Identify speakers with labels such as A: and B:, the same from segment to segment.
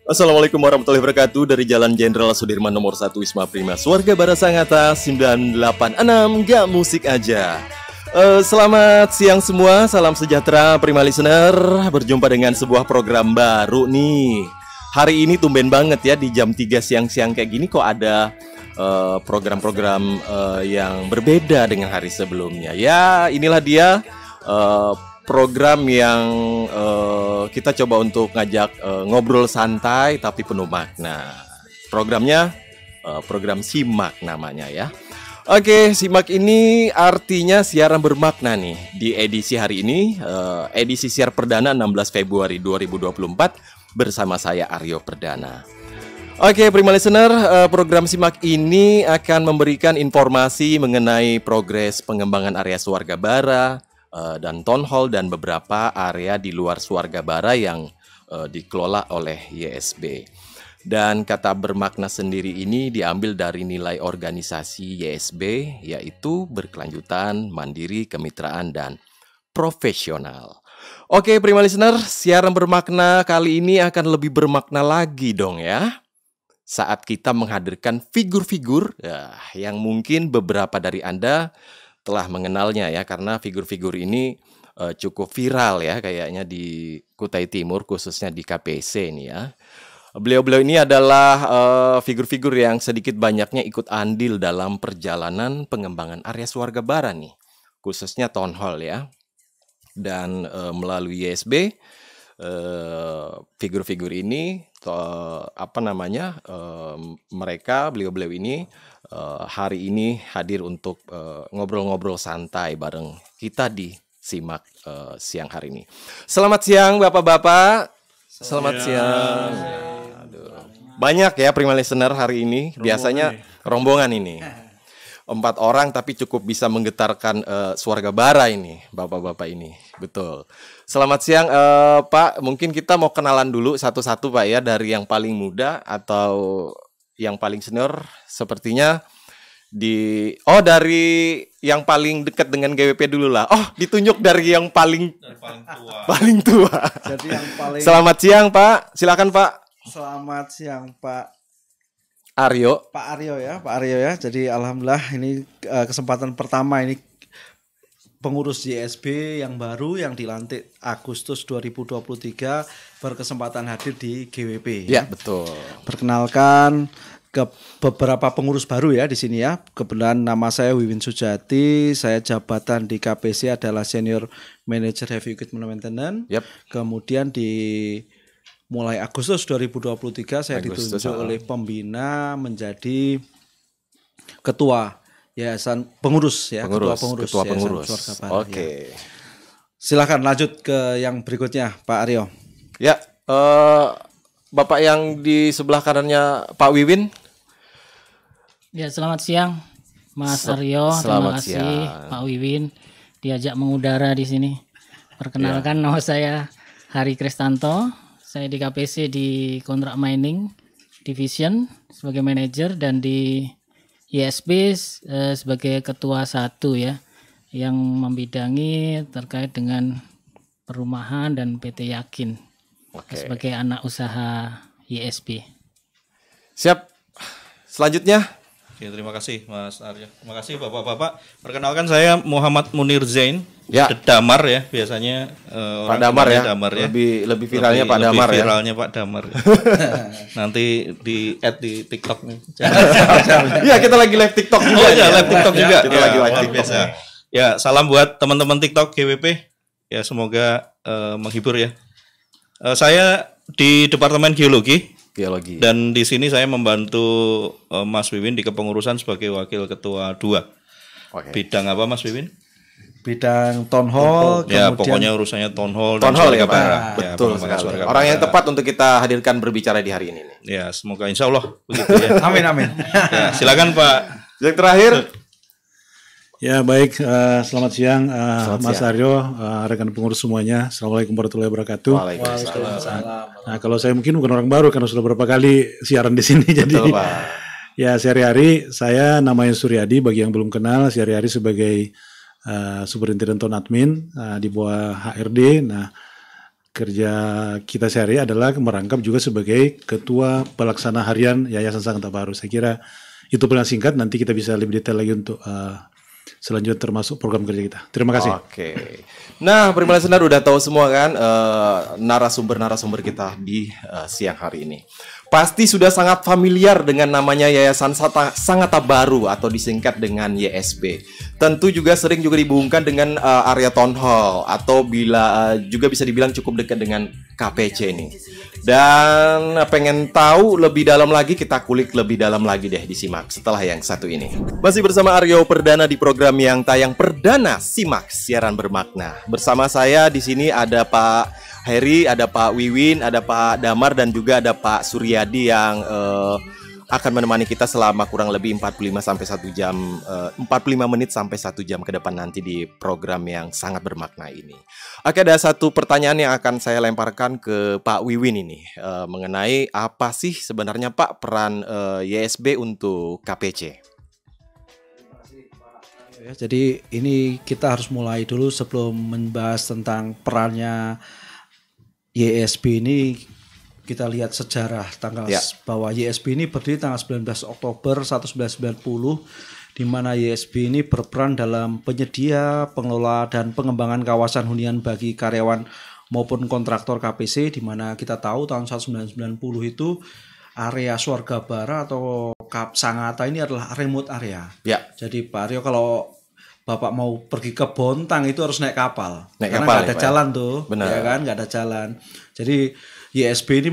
A: Assalamualaikum warahmatullahi wabarakatuh. Dari Jalan Jenderal Sudirman nomor 1 Wisma Prima, Suarga Barat Sangatta 986, gak musik aja. Selamat siang semua, salam sejahtera Prima Listener. Berjumpa dengan sebuah program baru nih. Hari ini tumben banget ya, di jam 3 siang-siang kayak gini kok ada program-program yang berbeda dengan hari sebelumnya. Ya inilah dia program yang kita coba untuk ngajak ngobrol santai tapi penuh makna. Programnya program Simak namanya ya. Oke, Simak ini artinya siaran bermakna nih. Di edisi hari ini, edisi siar perdana 16 Februari 2024 bersama saya Aryo Perdana. Oke, Prima Listener, program Simak ini akan memberikan informasi mengenai progres pengembangan area Suarga Bara dan Town Hall dan beberapa area di luar Suarga Bara yang dikelola oleh YSB. Dan kata bermakna sendiri ini diambil dari nilai organisasi YSB, yaitu berkelanjutan, mandiri, kemitraan, dan profesional. Oke, Prima Listener, siaran bermakna kali ini akan lebih bermakna lagi dong ya, saat kita menghadirkan figur-figur yang mungkin beberapa dari Anda telah mengenalnya ya, karena figur-figur ini cukup viral ya kayaknya di Kutai Timur, khususnya di KPC ini ya. Beliau-beliau ini adalah figur-figur yang sedikit banyaknya ikut andil dalam perjalanan pengembangan area Suarga Bara nih, khususnya Town Hall ya. Dan melalui YSB, figur-figur ini mereka beliau-beliau ini hari ini hadir untuk ngobrol-ngobrol santai bareng kita di Simak siang hari ini. Selamat siang Bapak-bapak. Selamat siang. Banyak ya Prima Listener hari ini. Biasanya rombongan ini 4 orang tapi cukup bisa menggetarkan Suarga Bara ini, bapak-bapak ini. Betul. Selamat siang Pak. Mungkin kita mau kenalan dulu satu-satu Pak ya, dari yang paling muda atau yang paling senior. Sepertinya dari yang paling dekat dengan GWP dulu lah. Oh, ditunjuk dari yang paling tua. Paling tua. Jadi yang paling. Selamat siang Pak. Silakan Pak.
B: Selamat siang Pak
A: Aryo.
B: Pak Aryo ya. Jadi alhamdulillah ini kesempatan pertama ini pengurus YSB yang baru yang dilantik Agustus 2023 berkesempatan hadir di GWP.
A: Ya, betul.
B: Perkenalkan ke beberapa pengurus baru ya di sini ya. Kebetulan nama saya Wiwin Sujati, saya jabatan di KPC adalah Senior Manager Heavy Equipment Maintenance.
A: Yep.
B: Kemudian mulai Agustus 2023 saya ditunjuk oleh pembina menjadi ketua yayasan pengurus ya,
A: ketua pengurus.
B: Oke. Ya. Silakan lanjut ke yang berikutnya Pak Aryo.
A: Ya, Bapak yang di sebelah kanannya Pak Wiwin.
C: Ya, selamat siang Mas Aryo. Terima kasih Pak Wiwin diajak mengudara di sini. Perkenalkan nama saya Hari Kristanto. Saya di KPC di kontrak mining division sebagai manajer dan di YSB sebagai ketua 1 ya, yang membidangi terkait dengan perumahan dan PT Yakin. Sebagai anak usaha YSB.
A: Siap. Selanjutnya.
D: Oke, terima kasih Mas Aryo. Terima kasih Bapak-bapak. Perkenalkan saya Muhammad Munir Zain.
A: Ya.
D: Damar ya biasanya.
A: Pak Damar ya.
D: Damar ya.
A: Lebih viralnya Pak Damar ya.
D: Lebih viralnya Pak Damar. Nanti di-add di TikTok nih.
A: Iya, kita lagi live TikTok juga.
D: Oh iya, live TikTok juga.
A: Kita lagi live TikTok.
D: Biasa. Ya, salam buat teman-teman TikTok GWP. Ya, semoga menghibur ya. Saya di Departemen Geologi. Dan di sini saya membantu Mas Wiwin di kepengurusan sebagai wakil ketua 2. Bidang apa Mas Wiwin?
B: Bidang Town Hall.
D: Ya, pokoknya urusannya Town Hall
A: dan
D: Suarga Bara.
A: Betul sekali. Orang yang tepat untuk kita hadirkan berbicara di hari ini.
D: Ya, semoga insya Allah begitu ya.
B: Amin.
D: Ya, silakan Pak.
A: Yang terakhir.
E: Ya baik, selamat siang Mas Aryo, rekan pengurus semuanya. Assalamualaikum warahmatullahi wabarakatuh.
B: Waalaikumsalam.
E: Nah, kalau saya mungkin bukan orang baru karena sudah beberapa kali siaran di sini. Jadi ya sehari-hari saya namanya Suryadi, bagi yang belum kenal, sehari-hari sebagai Superintendent Town Admin di bawah HRD. Nah, kerja kita sehari adalah merangkap juga sebagai ketua pelaksana harian Yayasan Sangatta Baru. Saya kira itu paling singkat, nanti kita bisa lebih detail lagi untuk selanjutnya termasuk program kerja kita. Terima kasih.
A: Oke. Nah, Prima Listener udah tahu semua kan narasumber-narasumber kita di siang hari ini. Pasti sudah sangat familiar dengan namanya Yayasan Sangatta Baru atau disingkat dengan YSB. Tentu juga sering juga dihubungkan dengan area Town Hall atau juga bisa dibilang cukup dekat dengan KPC ini. Dan pengen tahu lebih dalam lagi, kita kulik lebih dalam lagi deh, disimak setelah yang satu ini. Masih bersama Aryo Perdana di program yang tayang perdana, Simak Siaran Bermakna. Bersama saya di sini ada Pak Heri, ada Pak Wiwin, ada Pak Damar, dan juga ada Pak Suryadi yang akan menemani kita selama kurang lebih 45 sampai 1 jam, 45 menit sampai 1 jam ke depan nanti di program yang sangat bermakna ini. Oke, ada satu pertanyaan yang akan saya lemparkan ke Pak Wiwin ini mengenai apa sih sebenarnya Pak peran YSB untuk KPC?
B: Jadi ini kita harus mulai dulu sebelum membahas tentang perannya YSB ini. Kita lihat sejarah bahwa YSB ini berdiri tanggal 19 Oktober 1990, di mana YSB ini berperan dalam penyedia, pengelola, dan pengembangan kawasan hunian bagi karyawan maupun kontraktor KPC, di mana kita tahu tahun 1990 itu area Swarga Bara atau Sangatta ini adalah remote area. Ya. Jadi Pak Aryo, kalau Bapak mau pergi ke Bontang itu harus naik kapal. Karena nggak ada jalan tuh. Benar. Ya kan, nggak ada jalan. Jadi YSB ini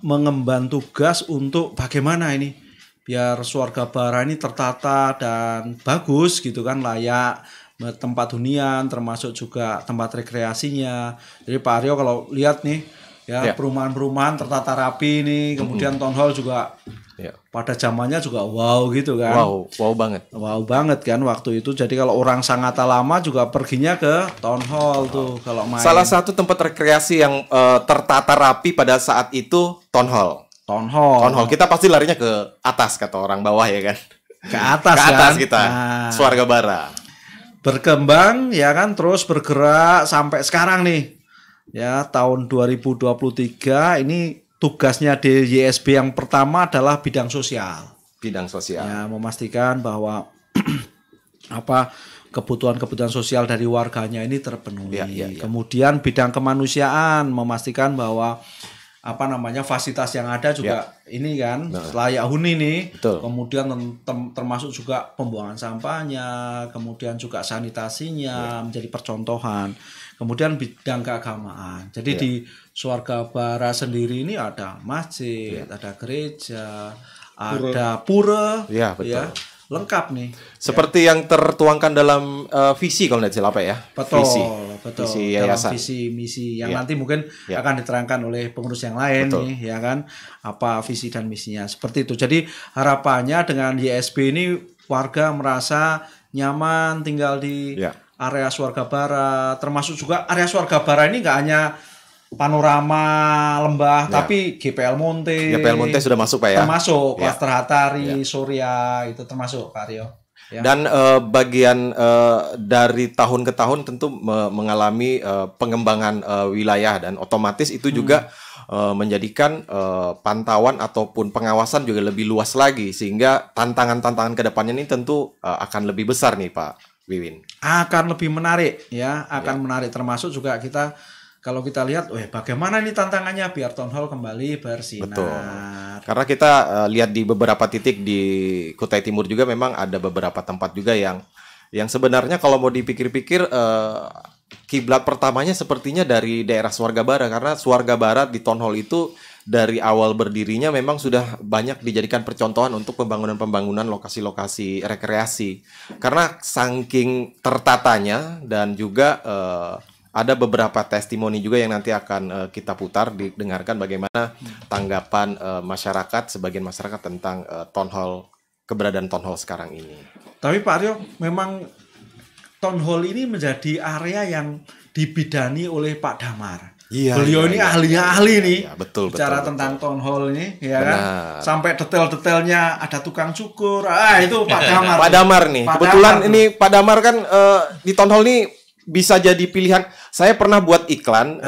B: mengemban tugas untuk bagaimana ini biar Swarga Bara ini tertata dan bagus gitu kan, layak tempat hunian termasuk juga tempat rekreasinya. Jadi Pak Aryo kalau lihat nih ya, perumahan-perumahan tertata rapi nih, kemudian Town Hall juga pada zamannya juga wow gitu kan. Wow banget kan waktu itu. Jadi kalau orang Sangatta lama juga perginya ke Town Hall tuh kalau main.
A: Salah satu tempat rekreasi yang tertata rapi pada saat itu Town Hall. Kita pasti larinya ke atas kata orang bawah ya kan.
B: Ke atas
A: kita. Swarga Bara.
B: Berkembang ya kan, terus bergerak sampai sekarang nih. Ya, tahun 2023 ini tugasnya di YSB yang pertama adalah bidang sosial. Ya, memastikan bahwa kebutuhan-kebutuhan sosial dari warganya ini terpenuhi. Kemudian bidang kemanusiaan, memastikan bahwa fasilitas yang ada juga ini kan layak huni nih. Betul. Kemudian termasuk juga pembuangan sampahnya, kemudian juga sanitasinya menjadi percontohan. Kemudian bidang keagamaan. Jadi di Swarga Bara sendiri ini ada masjid, ada gereja, ada pura, lengkap nih.
A: Seperti yang tertuangkan dalam visi kalau tidak salah ya.
B: Betul.
A: Visi yayasan.
B: Visi misi yang nanti mungkin akan diterangkan oleh pengurus yang lain nih, ya kan? Apa visi dan misinya seperti itu. Jadi harapannya dengan YSB ini warga merasa nyaman tinggal di area Swarga Bara, termasuk juga area Swarga Bara ini nggak hanya panorama lembah, tapi GPL Monte
A: sudah masuk Pak ya?
B: Termasuk Klaster Hatari, Surya, itu termasuk Pak Aryo. Ya.
A: Dan bagian dari tahun ke tahun tentu mengalami pengembangan wilayah, dan otomatis itu juga menjadikan pantauan ataupun pengawasan juga lebih luas lagi, sehingga tantangan-tantangan ke depannya ini tentu akan lebih besar nih Pak Wiwin.
B: Akan lebih menarik ya, menarik, termasuk juga kita kalau kita lihat, bagaimana ini tantangannya biar Town Hall kembali bersinar.
A: Betul. Karena kita lihat di beberapa titik di Kutai Timur juga memang ada beberapa tempat juga yang sebenarnya kalau mau dipikir-pikir kiblat pertamanya sepertinya dari daerah Swarga Bara, karena Swarga Bara di Town Hall itu dari awal berdirinya memang sudah banyak dijadikan percontohan untuk pembangunan lokasi-lokasi rekreasi. Karena saking tertatanya, dan juga ada beberapa testimoni juga yang nanti akan kita putar, didengarkan bagaimana tanggapan masyarakat, sebagian masyarakat tentang Town Hall, keberadaan Town Hall sekarang ini.
B: Tapi Pak Aryo, memang Town Hall ini menjadi area yang dibidani oleh Pak Damar. Beliau ini ahli-ahli nih.
A: Betul.
B: Bicara tentang Town Hall ini, ya kan? Sampai detail-detailnya ada tukang cukur. Itu Pak Damar.
A: Pak Damar nih. Kebetulan ini Pak Damar kan di Town Hall ini bisa jadi pilihan. Saya pernah buat iklan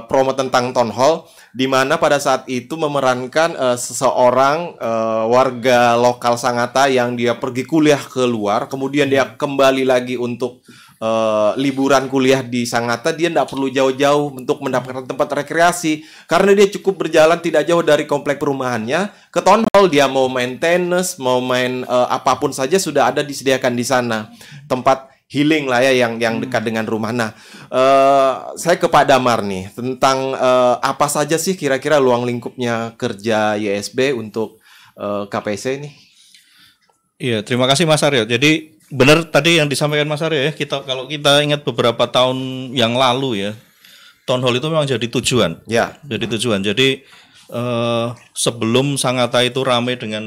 A: promo tentang Town Hall, di mana pada saat itu memerankan seseorang warga lokal Sangatta yang dia pergi kuliah keluar, kemudian dia kembali lagi untuk liburan kuliah di Sangatta. Dia tidak perlu jauh-jauh untuk mendapatkan tempat rekreasi, karena dia cukup berjalan tidak jauh dari komplek perumahannya ke Town Hall. Dia mau main tenis, mau main apapun saja sudah ada disediakan di sana, tempat healing lah ya yang dekat dengan rumah. Nah, saya ke Pak Damar nih tentang apa saja sih kira-kira luang lingkupnya kerja YSB untuk KPC ini.
D: Iya, terima kasih Mas Aryo. Jadi benar tadi yang disampaikan Mas Aryo ya. Kalau kita ingat beberapa tahun yang lalu ya, Town Hall itu memang jadi tujuan.
A: Ya.
D: Jadi tujuan. Jadi sebelum Sangatta itu ramai dengan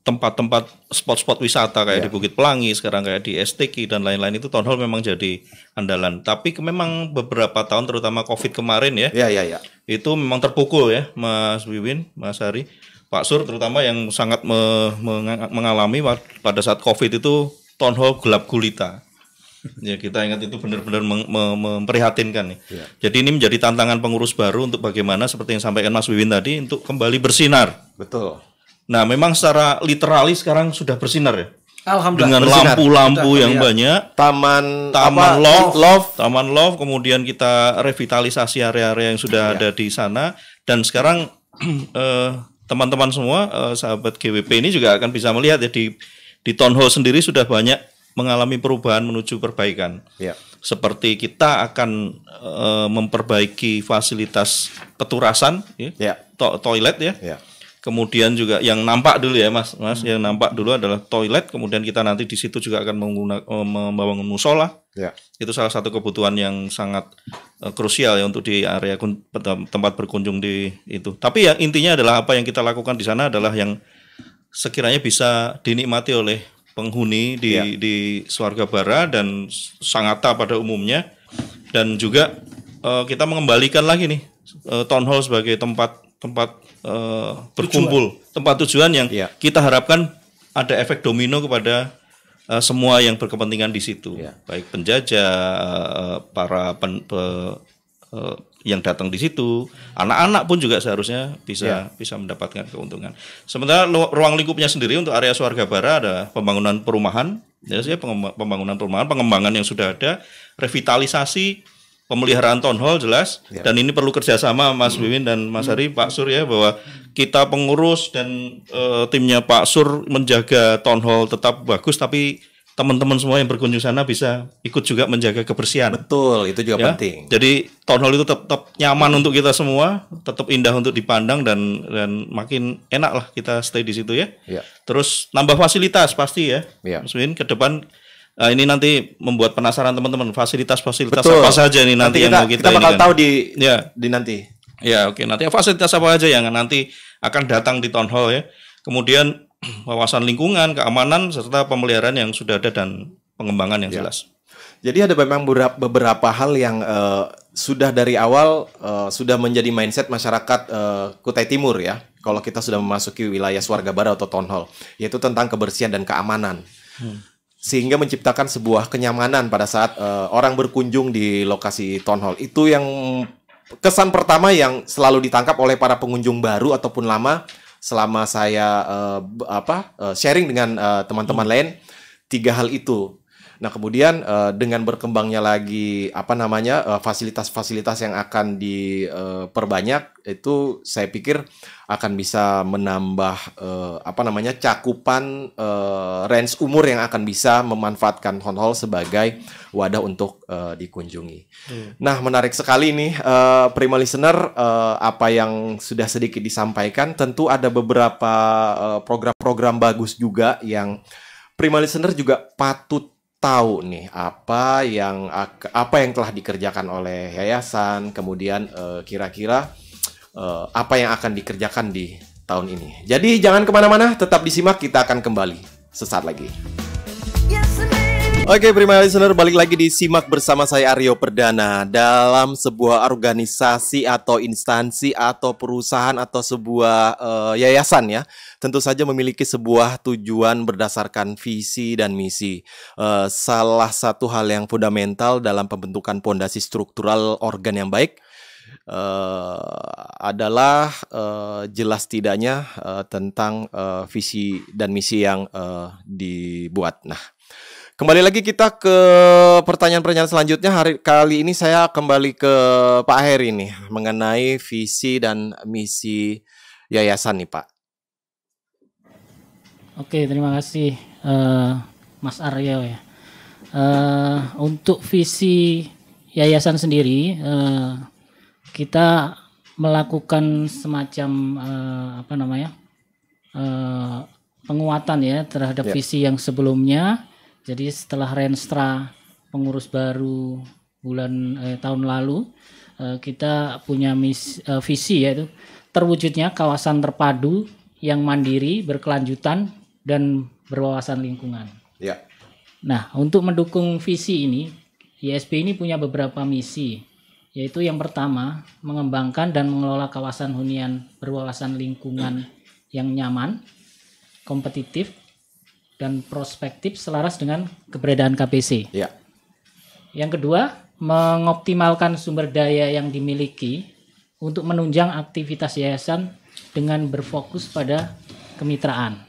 D: tempat-tempat spot-spot wisata kayak di Bukit Pelangi, sekarang kayak di STK dan lain-lain, itu Town Hall memang jadi andalan. Tapi memang beberapa tahun terutama Covid kemarin ya. Itu memang terpukul ya Mas Wiwin, Mas Hari, Pak Sur terutama yang sangat mengalami pada saat Covid itu Town Hall gelap gulita. Ya, kita ingat itu benar-benar memprihatinkan nih. Jadi ini menjadi tantangan pengurus baru untuk bagaimana seperti yang sampaikan Mas Wiwin tadi untuk kembali bersinar.
A: Betul.
D: Nah, memang secara literalis sekarang sudah bersinar ya.
B: Alhamdulillah.
D: Dengan lampu-lampu yang banyak.
A: Taman
D: Love, kemudian kita revitalisasi area-area yang sudah ada di sana, dan sekarang teman-teman semua sahabat GWP ini juga akan bisa melihat ya di Town Hall sendiri sudah banyak mengalami perubahan menuju perbaikan. Seperti kita akan memperbaiki fasilitas peturasan, toilet ya. Kemudian juga yang nampak dulu ya Mas, yang nampak dulu adalah toilet. Kemudian kita nanti di situ juga akan membangun musola. Itu salah satu kebutuhan yang sangat krusial ya untuk di area tempat berkunjung di itu. Tapi yang intinya adalah apa yang kita lakukan di sana adalah yang sekiranya bisa dinikmati oleh penghuni di Swargabara dan Sangatta pada umumnya. Dan juga kita mengembalikan lagi nih Town Hall sebagai tempat berkumpul, tempat tujuan yang kita harapkan ada efek domino kepada semua yang berkepentingan di situ, baik penjajah, para yang datang di situ, anak-anak pun juga seharusnya bisa mendapatkan keuntungan. Sementara ruang lingkupnya sendiri untuk area Swargabara ada pembangunan perumahan, pembangunan perumahan, pengembangan yang sudah ada, revitalisasi, pemeliharaan Town Hall jelas, dan ini perlu kerjasama Mas Wiwin dan Mas Hari, Pak Sur ya, bahwa kita pengurus dan timnya Pak Sur menjaga Town Hall tetap bagus, tapi teman-teman semua yang berkunjung sana bisa ikut juga menjaga kebersihan.
A: Betul, itu juga penting.
D: Jadi Town Hall itu tetap nyaman untuk kita semua, tetap indah untuk dipandang, dan makin enak lah kita stay di situ ya. Terus nambah fasilitas pasti ya, Mas Wiwin, ke depan. Ini nanti membuat penasaran teman-teman, fasilitas-fasilitas apa saja nih nanti yang mau kita
A: bakal tahu di nanti.
D: Ya, oke. Nanti fasilitas apa aja yang nanti akan datang di Town Hall ya. Kemudian wawasan lingkungan, keamanan, serta pemeliharaan yang sudah ada dan pengembangan yang jelas.
A: Jadi ada memang beberapa hal yang sudah dari awal sudah menjadi mindset masyarakat Kutai Timur ya. Kalau kita sudah memasuki wilayah Swargabara atau Town Hall, yaitu tentang kebersihan dan keamanan. Sehingga menciptakan sebuah kenyamanan pada saat orang berkunjung di lokasi Town Hall. Itu yang kesan pertama yang selalu ditangkap oleh para pengunjung baru ataupun lama selama saya sharing dengan teman-teman lain, 3 hal itu. Nah, kemudian dengan berkembangnya lagi fasilitas-fasilitas yang akan diperbanyak, itu saya pikir akan bisa menambah cakupan range umur yang akan bisa memanfaatkan Town Hall sebagai wadah untuk dikunjungi. Nah, menarik sekali nih Prima Listener, apa yang sudah sedikit disampaikan. Tentu ada beberapa program-program bagus juga yang Prima Listener juga patut tahu nih apa yang telah dikerjakan oleh yayasan, kemudian kira-kira apa yang akan dikerjakan di tahun ini. Jadi jangan kemana-mana, tetap disimak, kita akan kembali sesaat lagi. Oke, prima listener, balik lagi di Simak bersama saya Aryo Perdana. Dalam sebuah organisasi atau instansi atau perusahaan atau sebuah yayasan ya, tentu saja memiliki sebuah tujuan berdasarkan visi dan misi. Salah satu hal yang fundamental dalam pembentukan pondasi struktural organ yang baik adalah jelas tidaknya tentang visi dan misi yang dibuat. Nah, kembali lagi kita ke pertanyaan-pertanyaan selanjutnya. Kali ini saya kembali ke Pak Heri nih mengenai visi dan misi yayasan nih Pak.
C: Oke, terima kasih Mas Aryo ya. Untuk visi yayasan sendiri, kita melakukan semacam penguatan ya terhadap visi yang sebelumnya. Jadi setelah Renstra pengurus baru tahun lalu, kita punya visi yaitu terwujudnya kawasan terpadu yang mandiri, berkelanjutan dan berwawasan lingkungan.
A: Ya.
C: Nah, untuk mendukung visi ini, ISB ini punya beberapa misi, yaitu yang pertama mengembangkan dan mengelola kawasan hunian berwawasan lingkungan yang nyaman, kompetitif, dan prospektif selaras dengan keberadaan KPC.
A: Ya.
C: Yang kedua, mengoptimalkan sumber daya yang dimiliki untuk menunjang aktivitas yayasan dengan berfokus pada kemitraan.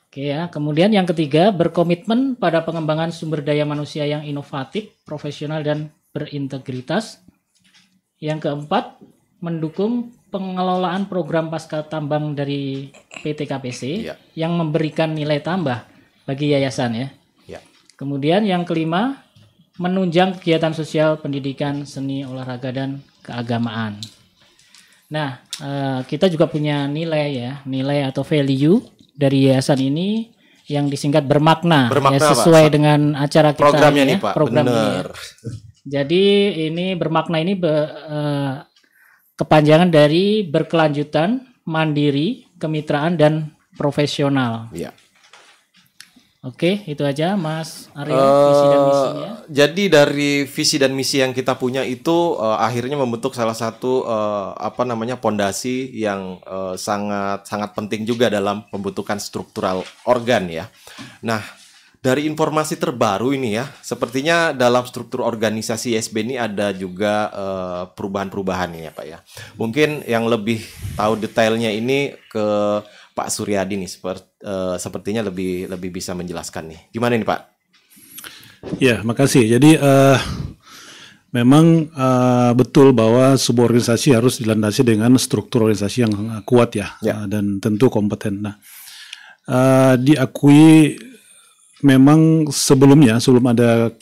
C: Oke ya. Kemudian yang ketiga, berkomitmen pada pengembangan sumber daya manusia yang inovatif, profesional dan berintegritas. Yang keempat, mendukung pengelolaan program pasca tambang dari PT KPC yang memberikan nilai tambah bagi yayasan ya. Kemudian yang kelima, menunjang kegiatan sosial, pendidikan, seni, olahraga dan keagamaan. Nah, kita juga punya nilai atau value dari yayasan ini yang disingkat bermakna ya, sesuai Pak, dengan acara kita
A: programnya
C: ya,
A: nih Pak.
C: Programnya.
A: Bener.
C: Jadi ini bermakna ini kepanjangan dari berkelanjutan, mandiri, kemitraan, dan profesional.
A: Iya.
C: Oke, itu aja Mas Aryo, visi dan misinya.
A: Jadi dari visi dan misi yang kita punya itu akhirnya membentuk salah satu pondasi yang sangat penting juga dalam pembentukan struktural organ ya. Nah, dari informasi terbaru ini ya, sepertinya dalam struktur organisasi ISB ini ada juga perubahan-perubahan ya Pak ya. Mungkin yang lebih tahu detailnya ini ke Pak Suryadi nih, sepertinya lebih bisa menjelaskan nih. Gimana nih Pak?
E: Ya, makasih. Jadi memang betul bahwa sebuah organisasi harus dilandasi dengan struktur organisasi yang kuat ya. Dan tentu kompeten. Nah, diakui memang sebelum ada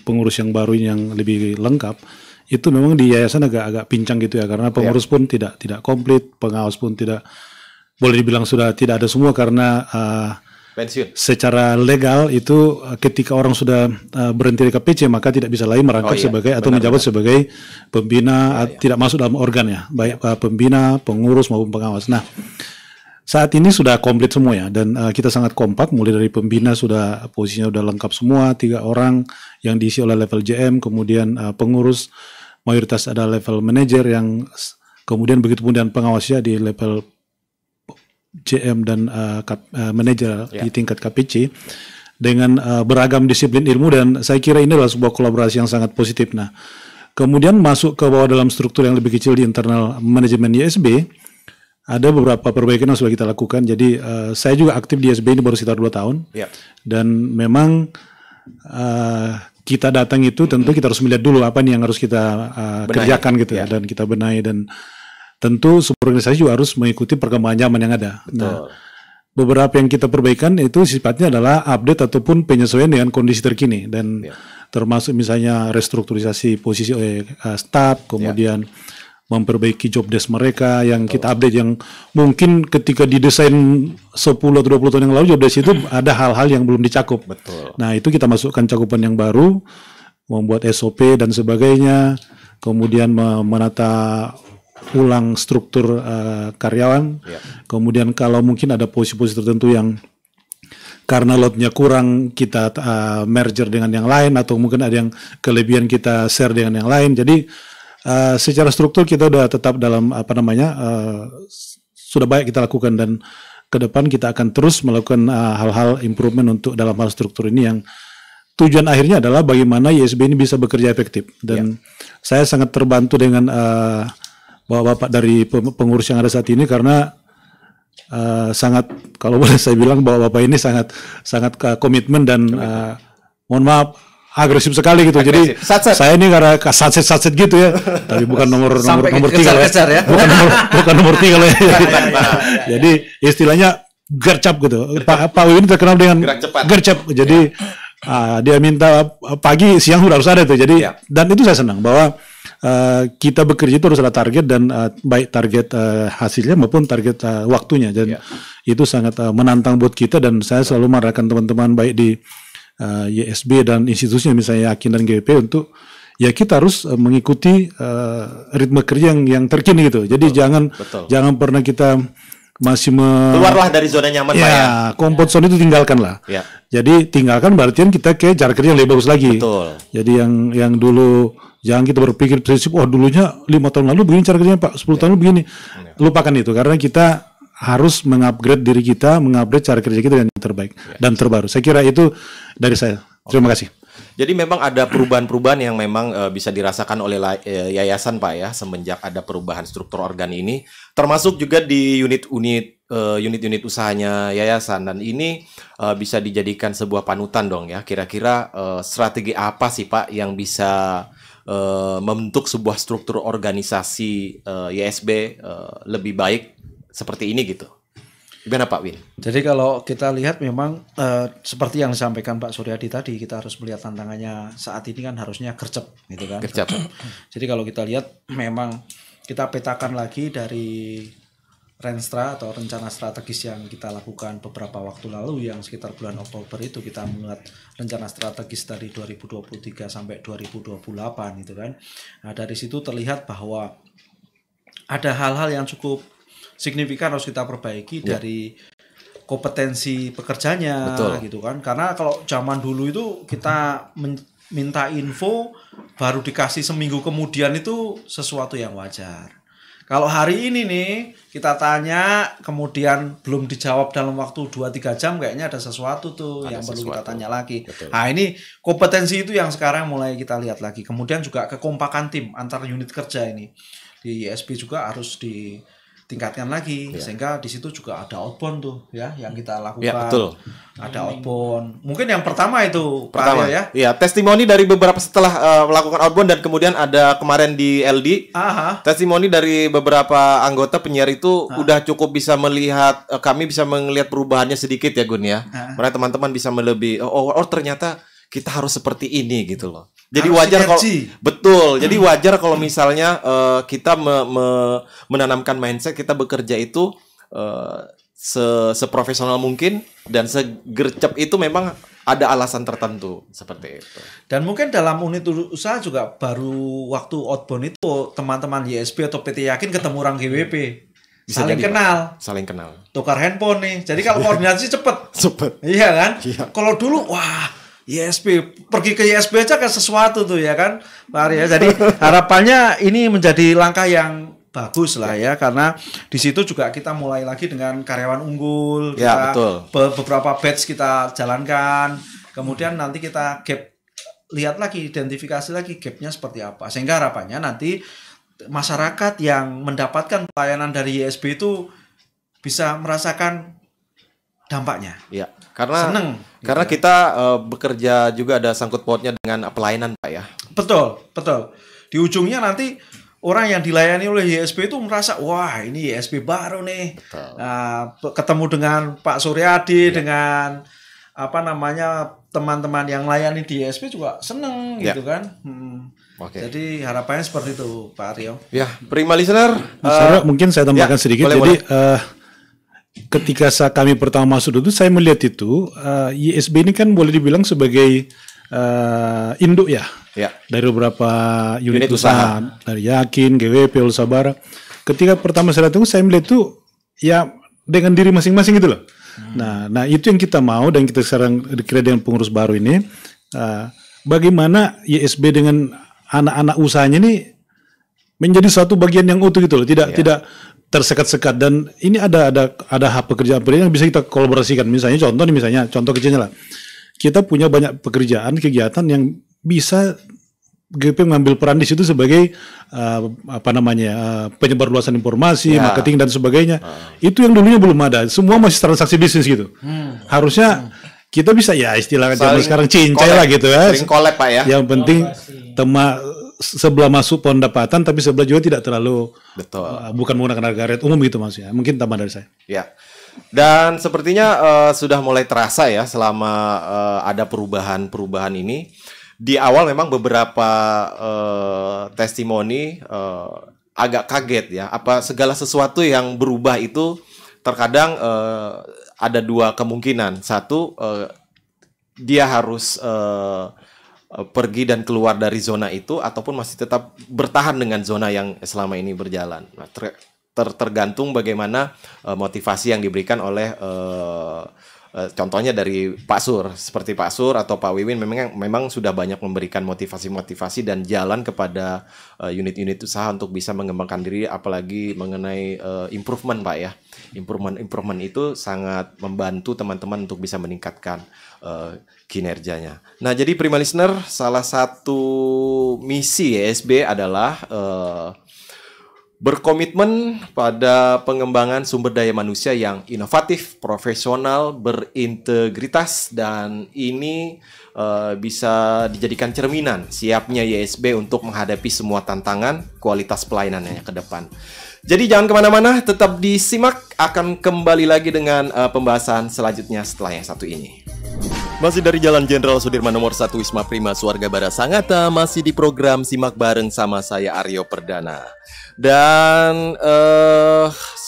E: pengurus yang baru yang lebih lengkap, itu memang di yayasan agak pincang gitu ya, karena pengurus pun tidak komplit, pengawas pun tidak, boleh dibilang sudah tidak ada semua karena
A: pensiun. Secara
E: legal itu ketika orang sudah berhenti di KPC maka tidak bisa lagi merangkap sebagai atau menjabat sebagai pembina, tidak masuk dalam organ ya, baik pembina, pengurus maupun pengawas. Nah, saat ini sudah komplit semua ya, dan kita sangat kompak, mulai dari pembina sudah posisinya sudah lengkap semua, 3 orang yang diisi oleh level JM, kemudian pengurus mayoritas ada level manager yang kemudian begitu pun dan pengawasnya di level JM dan manajer di tingkat KPC dengan beragam disiplin ilmu, dan saya kira ini adalah sebuah kolaborasi yang sangat positif. Nah, kemudian masuk ke bawah dalam struktur yang lebih kecil di internal manajemen ISB, ada beberapa perbaikan yang sudah kita lakukan. Jadi saya juga aktif di ISB ini baru sekitar 2 tahun, dan memang kita datang itu tentu kita harus melihat dulu apa nih yang harus kita kerjakan gitu ya, dan kita benahi, dan tentu sebuah organisasi juga harus mengikuti perkembangan zaman yang ada. Betul. Nah, beberapa yang kita perbaikan itu sifatnya adalah update ataupun penyesuaian dengan kondisi terkini, dan termasuk misalnya restrukturisasi posisi staf, kemudian memperbaiki job desk mereka yang kita update, yang mungkin ketika didesain 10 atau 20 tahun yang lalu job desk itu ada hal-hal yang belum dicakup.
A: Betul.
E: Nah, itu kita masukkan cakupan yang baru, membuat SOP dan sebagainya, kemudian menata ulang struktur karyawan, kemudian kalau mungkin ada posisi-posisi tertentu yang karena lotnya kurang kita merger dengan yang lain, atau mungkin ada yang kelebihan kita share dengan yang lain. Jadi secara struktur kita udah tetap dalam sudah banyak kita lakukan, dan ke depan kita akan terus melakukan hal-hal improvement untuk dalam hal struktur ini, yang tujuan akhirnya adalah bagaimana ISB ini bisa bekerja efektif. Dan saya sangat terbantu dengan bapak-bapak dari pengurus yang ada saat ini, karena sangat, kalau boleh saya bilang, bahwa bapak ini sangat komitmen dan mohon maaf agresif sekali gitu. Agresif. Jadi saya ini karena satset gitu ya, tapi bukan nomor 3 ya. Bukan nomor 3 lah. Jadi istilahnya gercep gitu. Pak Wiwin terkenal dengan gercep. Jadi dia minta pagi siang sudah harus ada itu. Jadi dan itu saya senang bahwa kita bekerja itu harus ada target, dan baik target hasilnya maupun target waktunya, dan itu sangat menantang buat kita. Dan saya selalu mengarahkan teman-teman baik di YSB dan institusinya, misalnya Yakin dan GWP, untuk ya kita harus mengikuti ritme kerja yang terkini gitu. Jadi jangan pernah kita masih
A: keluarlah dari zona nyaman Pak ya.
E: Comfort zone itu tinggalkan lah. Jadi tinggalkan berarti kita ke cara kerja yang lebih bagus lagi.
A: Betul.
E: Jadi yang dulu jangan kita berpikir prinsip, dulunya 5 tahun lalu begini cara kerjanya Pak, 10 tahun lalu begini. Lupakan itu, karena kita harus mengupgrade diri kita, mengupgrade cara kerja kita yang terbaik dan terbaru. Saya kira itu dari saya. Terima kasih.
A: Jadi memang ada perubahan-perubahan yang memang bisa dirasakan oleh yayasan Pak ya, semenjak ada perubahan struktur organ ini, termasuk juga di unit-unit usahanya yayasan, dan ini bisa dijadikan sebuah panutan dong ya. Kira-kira strategi apa sih Pak yang bisa membentuk sebuah struktur organisasi YSB lebih baik seperti ini gitu? Gimana Pak Win?
B: Jadi kalau kita lihat memang seperti yang disampaikan Pak Suryadi tadi, kita harus melihat tantangannya saat ini kan harusnya gercep gitu kan.
A: Gercep.
B: Jadi kalau kita lihat memang kita petakan lagi dari Renstra atau rencana strategis yang kita lakukan beberapa waktu lalu, yang sekitar bulan Oktober itu kita membuat rencana strategis dari 2023 sampai 2028 gitu kan. Nah dari situ terlihat bahwa ada hal-hal yang cukup signifikan harus kita perbaiki dari kompetensi pekerjanya.
A: Betul.
B: Gitu kan. Karena kalau zaman dulu itu kita minta info baru dikasih seminggu kemudian itu sesuatu yang wajar. Kalau hari ini nih kita tanya kemudian belum dijawab dalam waktu 2-3 jam, kayaknya ada sesuatu tuh yang perlu kita tanya lagi.
A: Betul.
B: Nah ini kompetensi itu yang sekarang mulai kita lihat lagi. Kemudian juga kekompakan tim antar unit kerja ini di YSB juga harus ditingkatkan lagi, sehingga di situ juga ada outbound tuh ya yang kita lakukan.
A: Ya, betul.
B: Ada outbound. Mungkin yang pertama itu
A: pertama
B: ya.
A: Iya, testimoni dari beberapa setelah melakukan outbound, dan kemudian ada kemarin di LD. Testimoni dari beberapa anggota penyiar itu udah cukup bisa melihat, kami bisa melihat perubahannya sedikit ya Gun ya. Karena teman-teman bisa melebih ternyata kita harus seperti ini gitu loh. Jadi harus wajar kalau betul. Jadi wajar kalau misalnya kita menanamkan mindset kita bekerja itu seprofesional mungkin, dan segercep itu memang ada alasan tertentu seperti itu.
B: Dan mungkin dalam unit usaha juga baru waktu outbound itu teman-teman YSB atau PT Yakin ketemu orang GWP. Saling kenal. Tukar handphone nih. Jadi kalau koordinasi cepet. Iya kan? Iya. Kalau dulu YSB, pergi ke YSB aja ke sesuatu tuh ya kan Pak Arya. Jadi harapannya ini menjadi langkah yang bagus lah ya, karena di situ juga kita mulai lagi dengan karyawan unggul, beberapa batch kita jalankan, kemudian nanti kita lihat lagi, identifikasi lagi gapnya seperti apa, sehingga harapannya nanti masyarakat yang mendapatkan pelayanan dari YSB itu bisa merasakan dampaknya.
A: Iya. Karena kita bekerja juga ada sangkut pautnya dengan pelayanan Pak ya. Betul.
B: Di ujungnya nanti orang yang dilayani oleh YSB itu merasa wah ini YSB baru nih. Ketemu dengan Pak Suryadi, dengan teman-teman yang layani di YSB juga seneng gitu kan. Jadi harapannya seperti itu Pak Aryo.
A: Ya, prima listener.
E: Mungkin saya tambahkan sedikit. Boleh. Ketika kami pertama masuk itu, saya melihat itu YSB ini kan boleh dibilang sebagai induk ya dari beberapa unit usaha, dari Yakin, GWP, Ulsabara. Ketika pertama saya datang, saya melihat itu ya dengan diri masing-masing gitu loh. Nah itu yang kita mau dan kita sekarang kira dengan pengurus baru ini, bagaimana YSB dengan anak-anak usahanya ini menjadi suatu bagian yang utuh gitu loh, tidak tersekat-sekat, dan ini ada hak pekerjaan yang bisa kita kolaborasikan. Misalnya contoh kecilnya lah, kita punya banyak pekerjaan kegiatan yang bisa GP mengambil peran di situ sebagai penyebar luasan informasi, marketing dan sebagainya. Itu yang dulunya belum ada. Semua masih transaksi bisnis gitu. Harusnya kita bisa istilahnya zaman sekarang cincai lah gitu ya.
A: Sering collab Pak ya.
E: Yang penting sebelah masuk pendapatan, tapi sebelah juga tidak terlalu bukan menggunakan harga rate umum gitu maksudnya. Mungkin tambah dari saya.
A: Ya. Dan sepertinya sudah mulai terasa ya selama ada perubahan ini. Di awal memang beberapa testimoni agak kaget ya. Apa segala sesuatu yang berubah itu terkadang ada dua kemungkinan. Satu, dia harus pergi dan keluar dari zona itu, ataupun masih tetap bertahan dengan zona yang selama ini berjalan. Nah, tergantung bagaimana motivasi yang diberikan oleh contohnya dari Pak Sur, seperti Pak Sur atau Pak Wiwin memang sudah banyak memberikan motivasi dan jalan kepada unit-unit usaha untuk bisa mengembangkan diri, apalagi mengenai improvement Pak ya. Improvement itu sangat membantu teman-teman untuk bisa meningkatkan kinerjanya. Nah, jadi Prima Listener, salah satu misi YSB adalah berkomitmen pada pengembangan sumber daya manusia yang inovatif, profesional, berintegritas, dan ini bisa dijadikan cerminan siapnya YSB untuk menghadapi semua tantangan kualitas pelayanannya ke depan. Jadi jangan kemana-mana, tetap disimak, akan kembali lagi dengan pembahasan selanjutnya setelah yang satu ini. Masih dari Jalan Jenderal Sudirman nomor 1 Wisma Prima Suarga Barasangata, masih di program Simak Bareng sama saya Aryo Perdana. Dan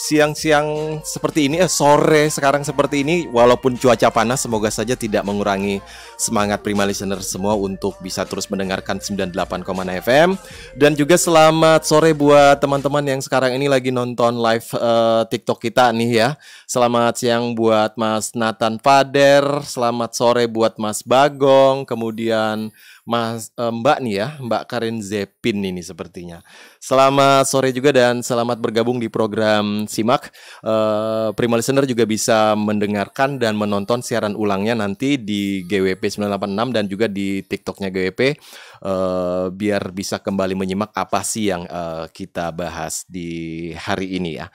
A: siang-siang seperti ini, sore sekarang seperti ini, walaupun cuaca panas, semoga saja tidak mengurangi semangat Prima Listener semua untuk bisa terus mendengarkan 98,6 FM. Dan juga selamat sore buat teman-teman yang sekarang ini lagi nonton live TikTok kita nih ya. Selamat siang buat Mas Nathan Fader, selamat sore buat Mas Bagong, kemudian Mbak nih ya, Mbak Karin Zepin ini sepertinya. Selamat sore juga dan selamat bergabung di program Simak. Prima Listener juga bisa mendengarkan dan menonton siaran ulangnya nanti di GWP 986 dan juga di TikToknya GWP, biar bisa kembali menyimak apa sih yang kita bahas di hari ini ya.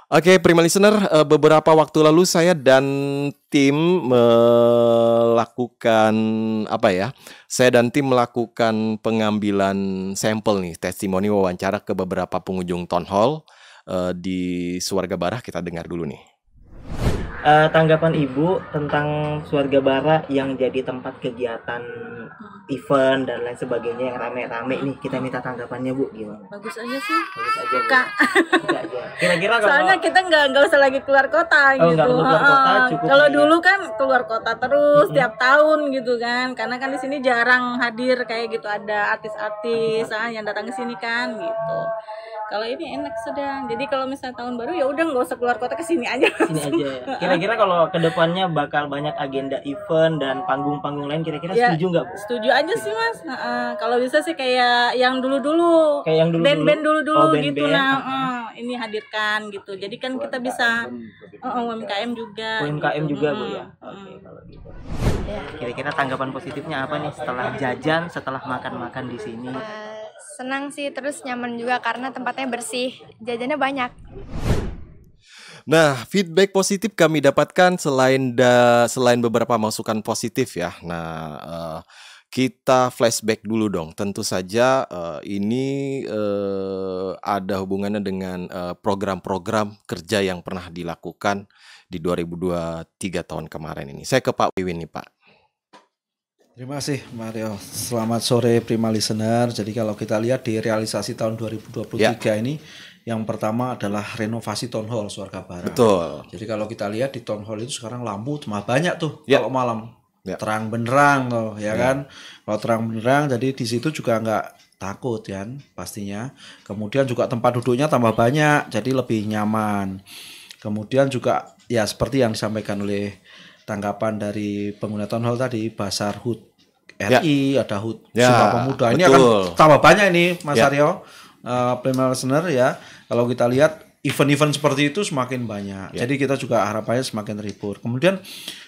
A: Oke, Prima Listener, beberapa waktu lalu saya dan tim melakukan pengambilan sampel nih, testimoni wawancara ke beberapa pengunjung town hall di Suarga Bara. Kita dengar dulu nih.
F: Tanggapan Ibu tentang Suarga Bara yang jadi tempat kegiatan event dan lain sebagainya yang rame-rame nih, kita minta tanggapannya Bu, gimana?
G: Bagus aja sih.
F: Bagus aja Bu.
G: Kak.
F: Kira-kira kalau
G: soalnya kita nggak usah lagi keluar kota gitu.
F: Nggak perlu keluar kota, cukup.
G: Kalau dulu kan keluar kota terus tiap tahun gitu kan, karena kan di sini jarang hadir kayak gitu, ada artis-artis yang datang ke sini kan gitu. Kalau ini enak sedang. Jadi kalau misalnya tahun baru ya udah nggak usah keluar kota, ke sini aja.
F: Sini aja. Kira-kira kalau kedepannya bakal banyak agenda event dan panggung-panggung lain, kira-kira
G: ya,
F: setuju nggak Bu?
G: Setuju aja sih Mas. Kalau bisa sih kayak yang dulu-dulu.
F: Kayak yang dulu-dulu.
G: Band-band dulu-dulu gitu.
F: Band-band.
G: Ini hadirkan gitu. Jadi kan kita bisa UMKM juga.
F: UMKM
G: gitu.
F: juga Bu ya. Oke, kalau gitu. Kira-kira tanggapan positifnya apa nih setelah jajan, setelah makan-makan di sini?
H: Senang sih, terus nyaman juga karena tempatnya bersih, jajannya banyak.
A: Nah, feedback positif kami dapatkan selain beberapa masukan positif ya. Nah, kita flashback dulu dong. Tentu saja ini ada hubungannya dengan program-program kerja yang pernah dilakukan di 2023 tahun kemarin ini. Saya ke Pak Wiwin nih Pak.
B: Terima kasih Mario. Selamat sore Prima Listener. Jadi kalau kita lihat di realisasi tahun 2023 ini, yang pertama adalah renovasi town hall Suarga Bara.
A: Betul.
B: Jadi kalau kita lihat di town hall itu sekarang lampu cuma banyak tuh kalau malam. Terang benderang tuh ya kan. Kalau terang benderang, jadi di situ juga nggak takut kan pastinya. Kemudian juga tempat duduknya tambah banyak, jadi lebih nyaman. Kemudian juga ya seperti yang disampaikan oleh tanggapan dari pengguna town hall tadi, Basar HUT RI, ada HUT Sumpah Pemuda. Ini akan tambah banyak ini Mas Aryo, prima listener ya. Kalau kita lihat event-event seperti itu semakin banyak. Jadi kita juga harapannya semakin terhibur. Kemudian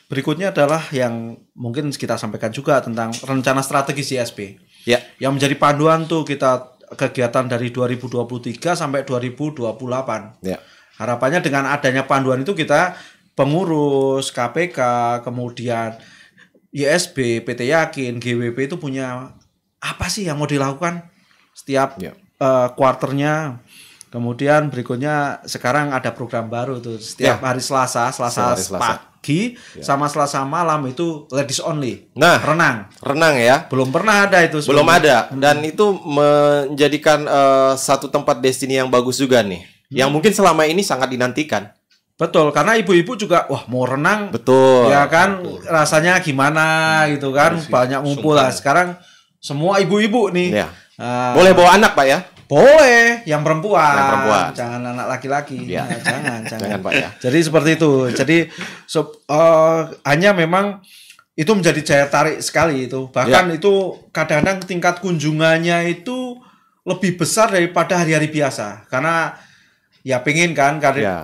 B: berikutnya adalah yang mungkin kita sampaikan juga tentang rencana strategis ISP. Yang menjadi panduan tuh kita kegiatan dari 2023 sampai 2028. Harapannya dengan adanya panduan itu kita pengurus, KPK, kemudian ISB, PT Yakin, GWP itu punya apa sih yang mau dilakukan setiap kuarternya. Kemudian berikutnya sekarang ada program baru tuh setiap hari Selasa pagi sama Selasa malam itu ladies only.
A: Nah, renang ya.
B: Belum pernah ada itu.
A: Belum ada dan itu menjadikan satu tempat destinasi yang bagus juga nih. Yang mungkin selama ini sangat dinantikan.
B: Betul, karena ibu-ibu juga wah mau renang.
A: Betul.
B: Ya kan rasanya gimana gitu kan, banyak ngumpul lah. Sekarang semua ibu-ibu nih.
A: Boleh bawa anak, Pak ya?
B: Boleh, yang perempuan. Jangan anak laki-laki. Jangan Pak ya. Jadi seperti itu. Jadi hanya memang itu menjadi daya tarik sekali itu. Bahkan itu kadang-kadang tingkat kunjungannya itu lebih besar daripada hari-hari biasa. Karena ya pengen kan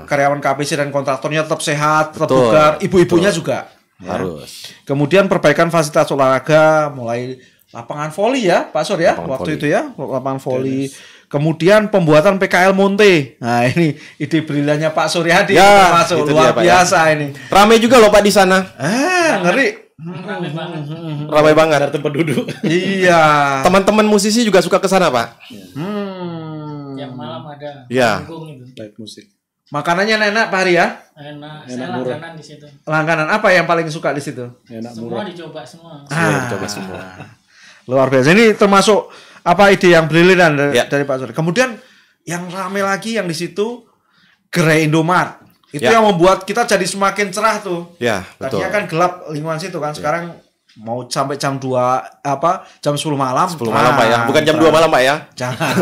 B: karyawan KPC dan kontraktornya tetap sehat, tetap bugar, ibu-ibunya juga.
A: Harus.
B: Kemudian perbaikan fasilitas olahraga, mulai lapangan voli ya, Pak Sur ya, waktu itu ya, lapangan voli. Kemudian pembuatan PKL Monte. Nah, ini ide briliannya Pak Suryadi termasuk luar biasa ini.
A: Ramai juga loh Pak di sana.
B: Ngeri.
A: Ramai banget
D: tempat duduk.
B: Iya.
A: Teman-teman musisi juga suka ke sana, Pak.
C: Yang malam ada.
B: Live musik. Makanannya enak Pak Hari ya?
C: Enak. Saya langganan di situ.
B: Langganan apa yang paling suka di situ?
C: Enak semua murah. Dicoba semua.
A: Dicoba semua.
B: Luar biasa. Ini termasuk apa ide yang brilian dari Pak Suri. Kemudian yang rame lagi yang di situ Gerai Indomart. Itu yang membuat kita jadi semakin cerah tuh.
A: Betul.
B: Tadinya kan gelap lingkungan situ kan. Sekarang mau sampai jam 2 jam 10 malam.
A: 10 malam Pak ya. Bukan jam 2 malam Pak ya.
B: Jangan.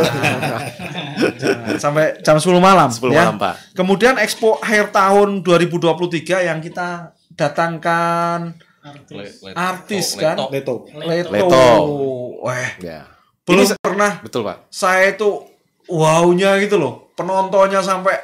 B: Sampai jam 10 malam
A: 10 malam Pak.
B: Kemudian Expo akhir tahun 2023 yang kita datangkan artis kan. Leto. Belum pernah.
A: Betul Pak.
B: Saya itu wow-nya gitu loh. Penontonnya sampai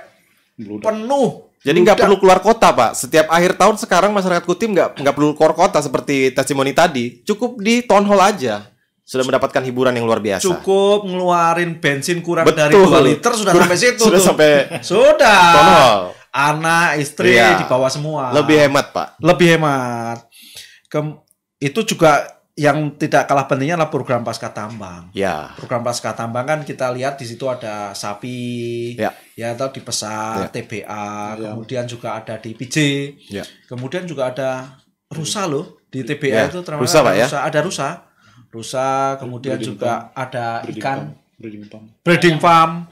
B: penuh.
A: Jadi nggak perlu keluar kota Pak. Setiap akhir tahun sekarang masyarakat Kutim nggak perlu keluar kota seperti testimoni tadi. Cukup di town hall aja sudah mendapatkan hiburan yang luar biasa.
B: Cukup ngeluarin bensin kurang dari 2 liter sudah sampai situ. Sudah.
A: Town hall.
B: Anak, istri dibawa semua.
A: Lebih hemat Pak.
B: Lebih hemat. Itu juga yang tidak kalah pentingnya adalah program pasca tambang. Program pasca tambang kan kita lihat di situ ada sapi, atau di Pesat, TBA, kemudian juga ada di PJ, kemudian juga ada rusa loh di TBA itu termasuk
A: rusa, Pak,
B: ada rusa, kemudian juga ada ikan. Breeding farm.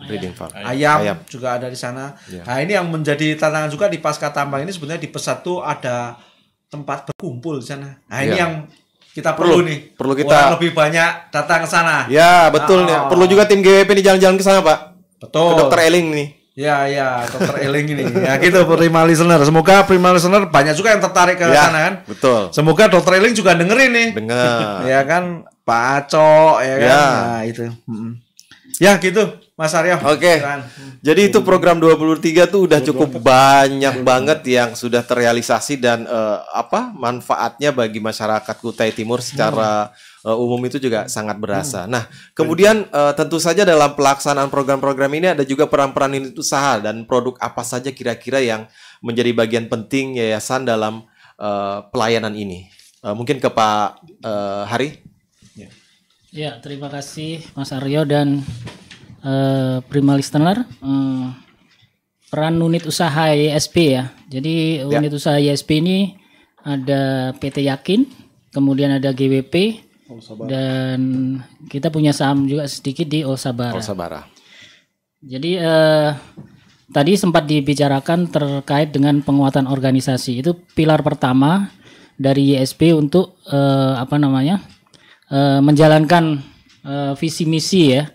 B: Ayam juga ada di sana. Nah ini yang menjadi tantangan juga di pasca tambang ini sebenarnya di Pesat tuh ada tempat berkumpul di sana. Nah ini yang kita perlu kita lebih banyak datang ke sana.
A: Betul ya. Perlu juga tim GWP di jalan-jalan ke sana Pak.
B: Betul.
A: Dokter Eling nih.
B: Dokter Eling ini. Ya gitu Prima Listener. Semoga Prima Listener banyak juga yang tertarik ke sana kan.
A: Betul.
B: Semoga Dokter Eling juga dengerin nih.
A: Dengar.
B: Ya kan Pak Aco ya kan. Nah itu. Ya gitu Mas Aryo.
A: Oke. Jadi itu program 23 tuh udah cukup banyak banget yang sudah terrealisasi dan manfaatnya bagi masyarakat Kutai Timur secara umum itu juga sangat berasa. Nah, kemudian tentu saja dalam pelaksanaan program-program ini ada juga peran-peran unit usaha dan produk apa saja kira-kira yang menjadi bagian penting yayasan dalam pelayanan ini. Mungkin ke Pak Hari.
C: Ya, terima kasih Mas Aryo dan Prima Listener. Peran unit usaha YSP ya. Jadi unit usaha YSP ini ada PT Yakin, kemudian ada GWP, dan kita punya saham juga sedikit di Olsabara. Jadi tadi sempat dibicarakan terkait dengan penguatan organisasi. Itu pilar pertama dari YSP untuk menjalankan visi misi ya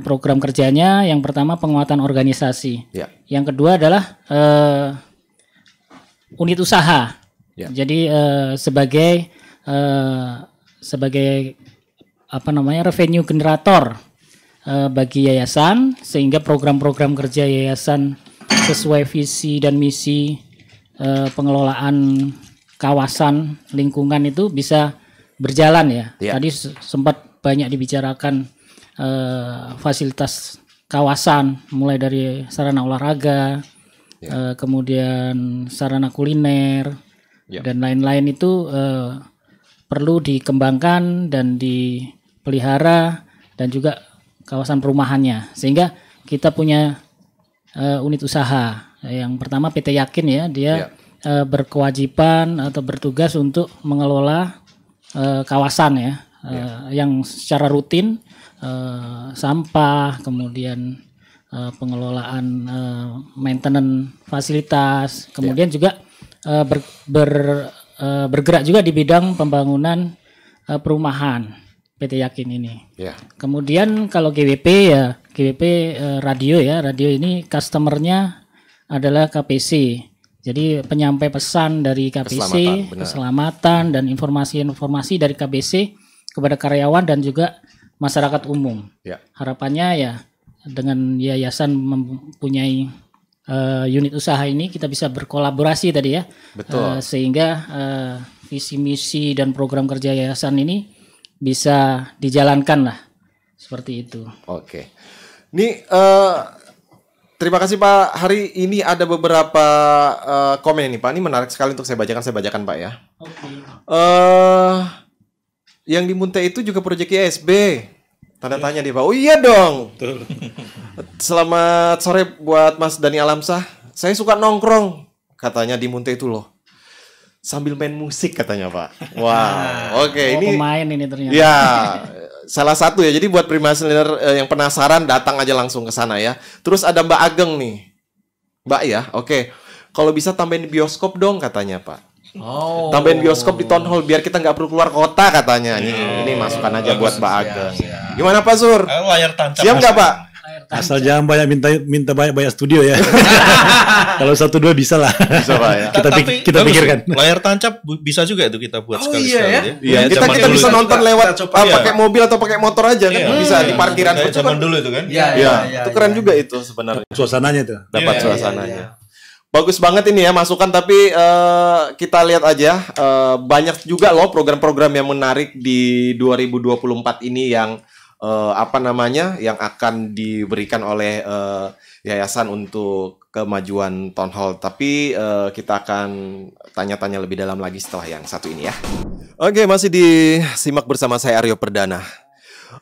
C: program kerjanya yang pertama penguatan organisasi.
A: Ya.
C: Yang kedua adalah unit usaha.
A: Ya.
C: Jadi sebagai revenue generator bagi yayasan, sehingga program-program kerja yayasan sesuai visi dan misi pengelolaan kawasan lingkungan itu bisa berjalan ya. Tadi sempat banyak dibicarakan fasilitas kawasan, mulai dari sarana olahraga, kemudian sarana kuliner, dan lain-lain itu perlu dikembangkan dan dipelihara, dan juga kawasan perumahannya, sehingga kita punya unit usaha. Yang pertama PT Yakin ya, dia berkewajiban atau bertugas untuk mengelola kawasan ya, yang secara rutin sampah, kemudian pengelolaan maintenance fasilitas, kemudian juga bergerak juga di bidang pembangunan perumahan PT Yakin ini. Kemudian kalau GWP ya, GWP radio ya, radio ini customernya adalah KPC. Jadi penyampai pesan dari KPC, keselamatan dan informasi-informasi dari KPC kepada karyawan dan juga masyarakat umum. Harapannya ya dengan yayasan mempunyai unit usaha ini kita bisa berkolaborasi tadi ya. Sehingga visi misi dan program kerja yayasan ini bisa dijalankan lah, seperti itu.
A: Oke. Ini terima kasih Pak. Hari ini ada beberapa komen nih Pak. Ini menarik sekali untuk saya bacakan Pak ya. Yang di Munte itu juga proyek ISB. Tanda tanya dia Pak. Oh iya dong. Selamat sore buat Mas Dani Alamsah. Saya suka nongkrong katanya di Munte itu loh. Sambil main musik katanya Pak. Wow. Oke, ini
C: pemain ini ternyata.
A: Ya, salah satu ya. Jadi buat Prima Listener yang penasaran datang aja langsung ke sana ya. Terus ada Mbak Ageng nih. Mbak ya. Oke. Kalau bisa tambahin bioskop dong katanya Pak. Tambahin bioskop di Town Hall biar kita nggak perlu keluar kota katanya. Ini masukan aja buat Mbak Ageng. Gimana Pak Sur?
D: Layar tancap.
A: Siap nggak Pak?
E: Asal jangan banyak minta banyak studio ya. Kalau 1-2 bisa lah.
A: Bisa Pak ya.
E: Kita pikirkan.
D: Layar tancap bisa juga itu kita buat sekali-sekali.
A: Iya, kita bisa nonton lewat pakai mobil atau pakai motor aja kan bisa di parkiran.
D: Zaman dulu itu kan.
A: Iya, itu keren juga itu sebenarnya.
E: Suasananya tuh.
A: Dapat suasananya. Bagus banget ini ya masukan, tapi kita lihat aja banyak juga loh program-program yang menarik di 2024 ini yang yang akan diberikan oleh yayasan untuk kemajuan Town Hall. Tapi kita akan tanya-tanya lebih dalam lagi setelah yang satu ini ya. Oke, masih disimak bersama saya Aryo Perdana.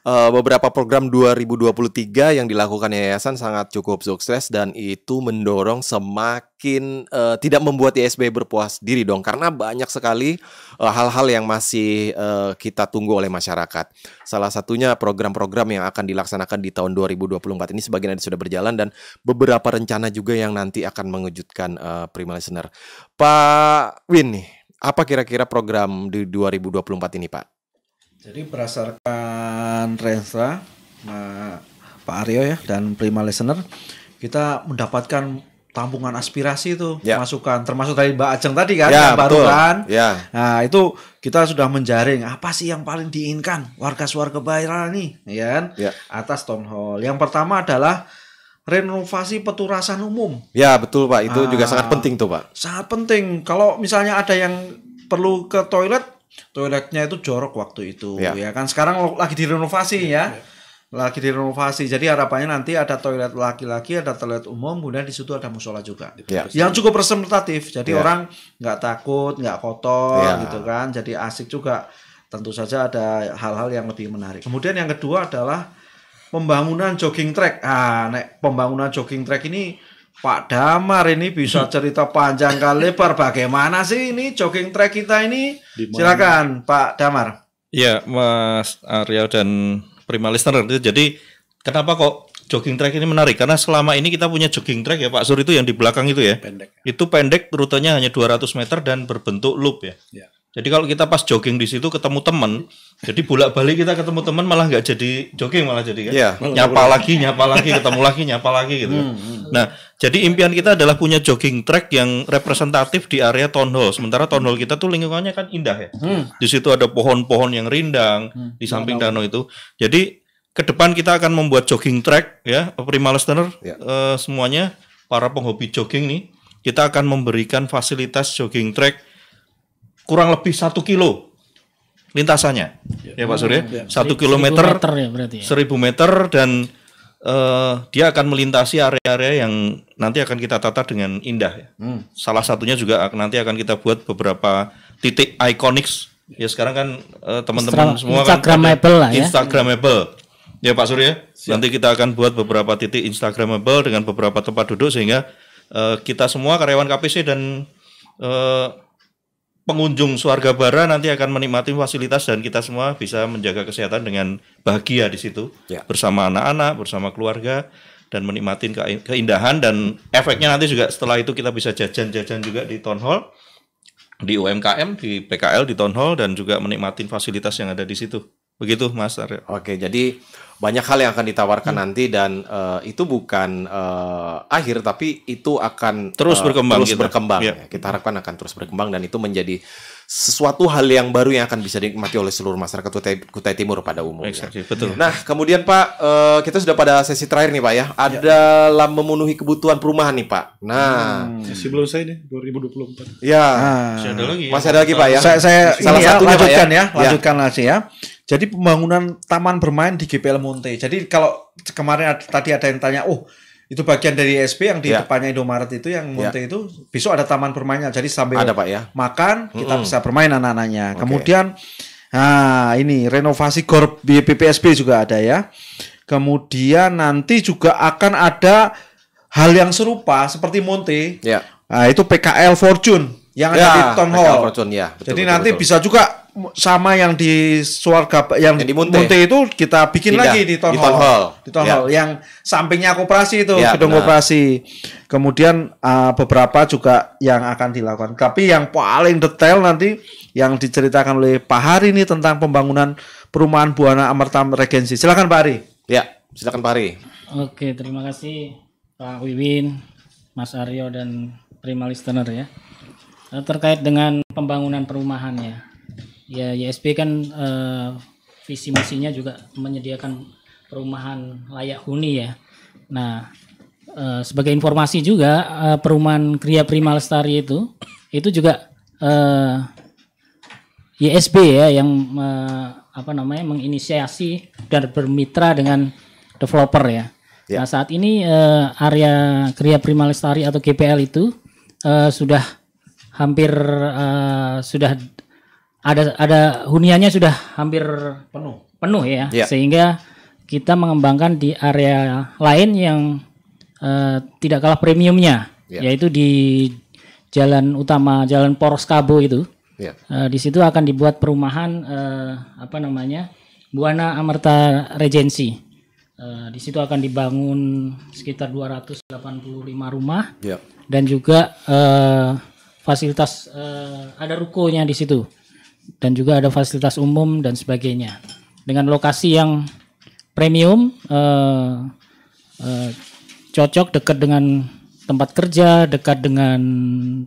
A: Beberapa program 2023 yang dilakukan yayasan sangat cukup sukses dan itu mendorong semakin tidak membuat ISB berpuas diri dong, karena banyak sekali hal-hal yang masih kita tunggu oleh masyarakat. Salah satunya program-program yang akan dilaksanakan di tahun 2024 ini sebagian sudah berjalan dan beberapa rencana juga yang nanti akan mengejutkan Prima Listener. Pak Win nih, apa kira-kira program di 2024 ini Pak?
B: Jadi berdasarkan Renstra, Pak Aryo ya dan Prima Listener, kita mendapatkan tampungan aspirasi itu, masukan, termasuk dari Mbak Ajeng tadi kan, yang baru kan. Nah itu kita sudah menjaring apa sih yang paling diinginkan warga Swargabara nih, ya kan? Atas Town Hall. Yang pertama adalah renovasi peturasan umum.
A: Ya betul Pak, itu juga sangat penting tuh Pak.
B: Sangat penting. Kalau misalnya ada yang perlu ke toiletnya itu jorok waktu itu, ya kan. Sekarang lagi direnovasi ya, lagi direnovasi. Jadi harapannya nanti ada toilet laki-laki, ada toilet umum, kemudian di situ ada musola juga, yang cukup representatif. Jadi orang nggak takut, nggak kotor gitu kan. Jadi asik juga. Tentu saja ada hal-hal yang lebih menarik. Kemudian yang kedua adalah pembangunan jogging track. Pembangunan jogging track ini Pak Damar ini bisa cerita panjang kali lebar bagaimana sih ini jogging track kita ini. Silakan Pak Damar.
D: Ya Mas Aryo dan Prima Listener. Jadi kenapa kok jogging track ini menarik? Karena selama ini kita punya jogging track ya Pak Sur, itu yang di belakang itu ya. Itu pendek, rutenya hanya 200 meter dan berbentuk loop ya. Jadi kalau kita pas jogging di situ ketemu teman, jadi bolak-balik kita ketemu teman malah nggak jadi jogging, malah jadi kan nyapa lagi, ketemu lagi, nyapa lagi gitu. Nah, jadi impian kita adalah punya jogging track yang representatif di area town hall. Sementara town hall kita tuh lingkungannya kan indah ya. Di situ ada pohon-pohon yang rindang di samping danau itu. Jadi ke depan kita akan membuat jogging track ya, Prima listener semuanya para penghobi jogging nih, kita akan memberikan fasilitas jogging track kurang lebih 1 kilo lintasannya, ya Pak Surya, 1 kilometer, 1000 meter dan dia akan melintasi area-area yang nanti akan kita tata dengan indah. Ya. Salah satunya juga nanti akan kita buat beberapa titik ikonik. Ya sekarang kan teman-teman semua
C: Instagramable lah ya.
D: Instagramable, ya Pak Surya. Nanti kita akan buat beberapa titik Instagramable dengan beberapa tempat duduk sehingga kita semua karyawan KPC dan pengunjung Suarga Bara nanti akan menikmati fasilitas dan kita semua bisa menjaga kesehatan dengan bahagia di situ bersama anak-anak, bersama keluarga dan menikmati keindahan dan efeknya nanti juga setelah itu kita bisa jajan-jajan juga di Town Hall, di UMKM, di PKL, di Town Hall dan juga menikmati fasilitas yang ada di situ. Begitu Mas Aryo.
A: Oke, jadi banyak hal yang akan ditawarkan nanti dan itu bukan akhir tapi itu akan
D: terus berkembang.
A: Ya. Kita harapkan akan terus berkembang dan itu menjadi sesuatu hal yang baru yang akan bisa dinikmati oleh seluruh masyarakat Kutai Timur pada umumnya.
D: Exactly, betul.
A: Nah, kemudian Pak, kita sudah pada sesi terakhir nih Pak ya. Dalam memenuhi kebutuhan perumahan nih Pak. Nah,
E: sesi belum saya nih 2024.
A: Ya. Masih ada lagi Pak ya.
B: Saya
A: salah satunya
B: lanjutkan ya. Lanjutkan aja ya. Jadi pembangunan taman bermain di GPL Monte. Jadi kalau kemarin tadi ada yang tanya, itu bagian dari SP yang di depannya Indomaret itu yang Monte itu besok ada taman bermainnya. Jadi sambil
A: ada, Pak, ya?
B: Makan kita bisa bermain anak-anaknya. Kemudian ini renovasi GOR BPSB juga ada ya. Kemudian nanti juga akan ada hal yang serupa seperti Monte. Nah, itu PKL Fortune yang ada di Town Hall. Jadi nanti bisa juga sama yang di Suarga yang di Monte itu kita bikin lagi di Town Hall. Di Town Hall yang sampingnya koperasi itu, gedung koperasi. Kemudian beberapa juga yang akan dilakukan. Tapi yang paling detail nanti yang diceritakan oleh Pak Hari ini tentang pembangunan perumahan Buana Amerta Regency. Silakan Pak Hari.
A: Ya, silakan Pak Hari.
C: Oke, terima kasih Pak Wiwin, Mas Aryo dan Prima listener ya. Terkait dengan pembangunan perumahan ya. Ya, YSB kan visi misinya juga menyediakan perumahan layak huni ya. Nah, sebagai informasi juga perumahan Kria Prima Lestari itu juga YSB ya yang menginisiasi dan bermitra dengan developer ya. Nah, saat ini area Kria Prima Lestari atau GPL itu sudah hampir sudah ada huniannya sudah hampir penuh ya. Sehingga kita mengembangkan di area lain yang tidak kalah premiumnya, yaitu di jalan utama Jalan Poros Kabo itu. Di situ akan dibuat perumahan Buana Amerta Regency. Di situ akan dibangun sekitar 285 rumah dan juga fasilitas ada rukonya di situ. Dan juga ada fasilitas umum dan sebagainya dengan lokasi yang premium, cocok, dekat dengan tempat kerja, dekat dengan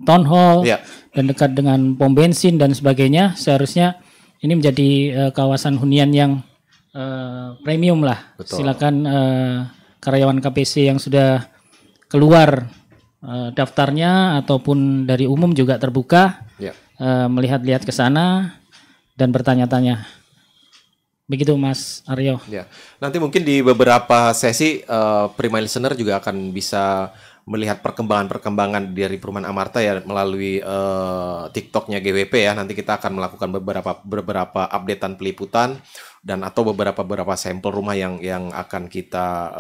C: town hall, dan dekat dengan pom bensin dan sebagainya. Seharusnya ini menjadi kawasan hunian yang premium lah. Betul. Silakan karyawan KPC yang sudah keluar daftarnya ataupun dari umum juga terbuka. Melihat-lihat ke sana dan bertanya-tanya. Begitu Mas Aryo.
A: Nanti mungkin di beberapa sesi Prima listener juga akan bisa melihat perkembangan dari perumahan Amarta ya melalui TikToknya GWP ya. Nanti kita akan melakukan beberapa updatean peliputan dan atau beberapa sampel rumah yang akan kita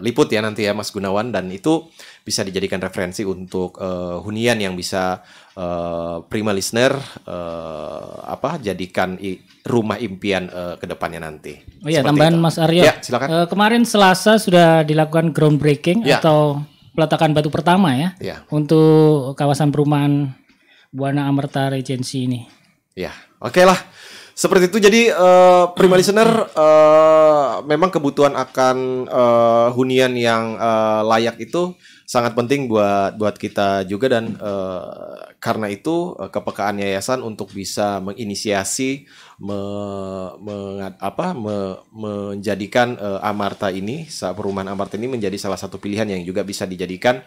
A: liput ya nanti ya Mas Gunawan, dan itu bisa dijadikan referensi untuk hunian yang bisa Prima listener jadikan rumah impian ke depannya nanti.
C: Oh iya, tambahan itu. Mas Aryo.
A: Ya, silakan.
C: Kemarin Selasa sudah dilakukan groundbreaking atau peletakan batu pertama ya untuk kawasan perumahan Buana Amerta Regency ini.
A: Ya, oke lah. Seperti itu. Jadi Prima Listener, memang kebutuhan akan hunian yang layak itu sangat penting buat kita juga, dan karena itu kepekaan yayasan untuk bisa menginisiasi menjadikan Amarta ini, perumahan Amarta ini menjadi salah satu pilihan yang juga bisa dijadikan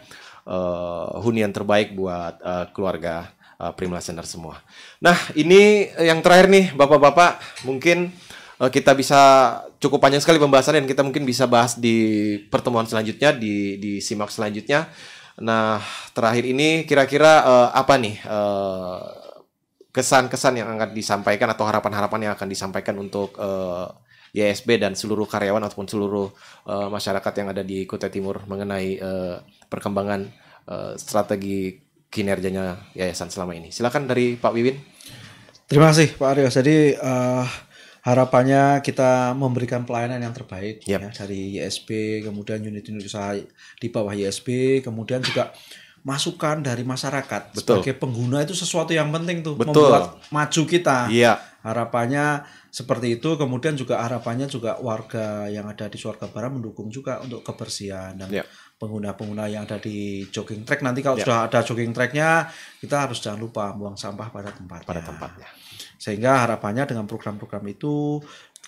A: hunian terbaik buat keluarga Prima Listener semua. Nah, ini yang terakhir nih, Bapak-bapak, mungkin kita bisa cukup panjang sekali pembahasan, dan kita mungkin bisa bahas di pertemuan selanjutnya, di simak selanjutnya. Nah, terakhir ini kira-kira apa nih kesan-kesan yang akan disampaikan atau harapan-harapan yang akan disampaikan untuk YSB dan seluruh karyawan ataupun seluruh masyarakat yang ada di Kutai Timur mengenai perkembangan strategi kinerjanya yayasan selama ini. Silakan dari Pak Wiwin.
B: Terima kasih Pak Aryo. Jadi harapannya kita memberikan pelayanan yang terbaik ya, dari YSB, kemudian unit-unit usaha di bawah YSB, kemudian juga masukan dari masyarakat.
A: Betul.
B: Sebagai pengguna itu sesuatu yang penting tuh.
A: Betul.
B: Membuat maju kita.
A: Iya.
B: Harapannya seperti itu. Kemudian juga harapannya juga warga yang ada di Suarga Barat mendukung juga untuk kebersihan, dan pengguna-pengguna yang ada di jogging track. Nanti kalau sudah ada jogging tracknya, kita harus jangan lupa buang sampah pada tempatnya. Sehingga harapannya dengan program-program itu,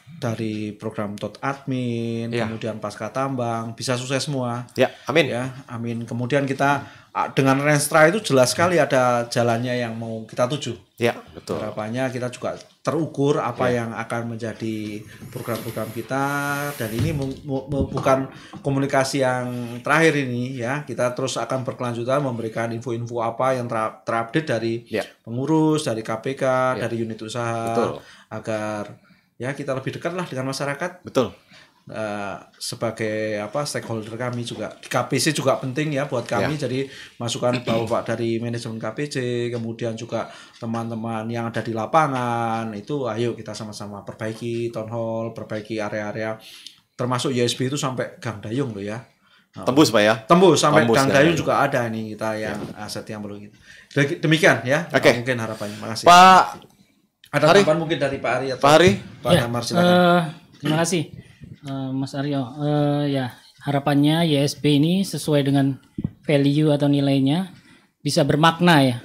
B: dari program admin, kemudian pasca tambang, bisa sukses semua.
A: Ya, amin.
B: Ya, amin. Kemudian kita dengan Renstra itu jelas sekali ada jalannya yang mau kita tuju.
A: Ya, betul.
B: Harapannya kita juga terukur apa yang akan menjadi program-program kita, dan ini bukan komunikasi yang terakhir ini ya. Kita terus akan berkelanjutan memberikan info-info apa yang terupdate dari pengurus, dari KPK, dari unit usaha.
A: Betul.
B: Agar ya kita lebih dekat lah dengan masyarakat.
A: Betul.
B: Sebagai stakeholder kami juga di KPC juga penting ya buat kami. Jadi masukan Bapak dari manajemen KPC, kemudian juga teman-teman yang ada di lapangan itu, ayo kita sama-sama perbaiki town hall, perbaiki area-area, termasuk YSB itu sampai Gang Dayung loh ya.
A: Tembus Pak ya.
B: Tembus sampai Gang Dayung juga ada nih kita yang aset yang perlu gitu. Demikian ya. Mungkin harapannya. Makasih.
A: Pak,
B: ada tambahan mungkin dari Pak Ari atau
A: Pak Ari?
B: Pak Damar, silakan.
C: Terima kasih Mas Aryo. Ya, harapannya YSB ini sesuai dengan value atau nilainya bisa bermakna ya.